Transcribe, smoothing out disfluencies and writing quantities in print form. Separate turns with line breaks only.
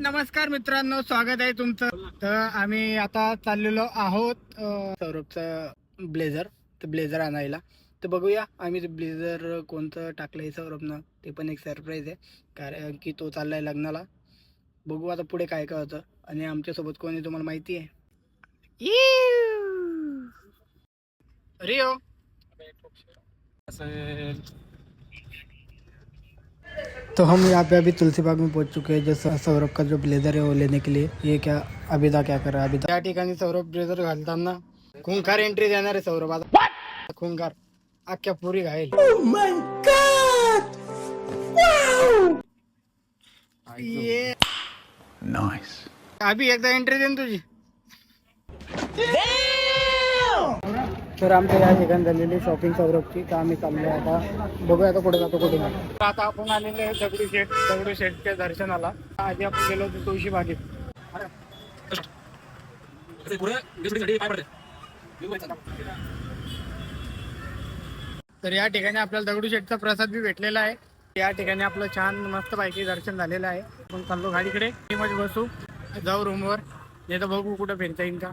नमस्कार मित्रांनो, स्वागत आहे तुमचं. तर आम्ही आता चाललेलो आहोत सौरभचं ब्लेझर आणायला. तर बघूया आम्ही ते ब्लेझर कोणतं टाकलंय सौरभनं, ते पण एक सरप्राईज आहे. कारण की तो चाललाय लग्नाला. बघू आता पुढे काय काय होतं. आणि आमच्यासोबत कोणी तुम्हाला माहिती आहे, रिओ. तो हम यहाँ पे अभी तुलसी बाग में पहुंच चुके हैं. जैसा सौरभ का जो ब्लेजर है वो लेने के लिए. ये क्या अभिदा क्या कर रहा है? अभिदा या ठिकाणी सौरभ ब्लेजर घालताना खूंखार एंट्री देणार आहे सौरभ. आता खूंखार अख्ख्या पुरी घायल. ये नाइस. अभी एकदा एंट्री दे तुझी. तर आमच्या या ठिकाणी झालेली शॉपिंग सौरभची. तर आम्ही चाललोय आता. बघूया आता कुठे जातो कुठे नाही. आता आपण आलेले आहे दगडूशेठच्या दर्शनाला. आधी आपण गेलो होतो तुळशी बागेत. तर या ठिकाणी आपल्याला दगडूशेठचा प्रसाद बी भेटलेला आहे. या ठिकाणी आपलं छान मस्त पैकी दर्शन झालेलं आहे. आपण चाललो गाडीकडे. मध्ये बसू, जाऊ रूमवर. नाही तर बघू कुठं फिरता येईल का.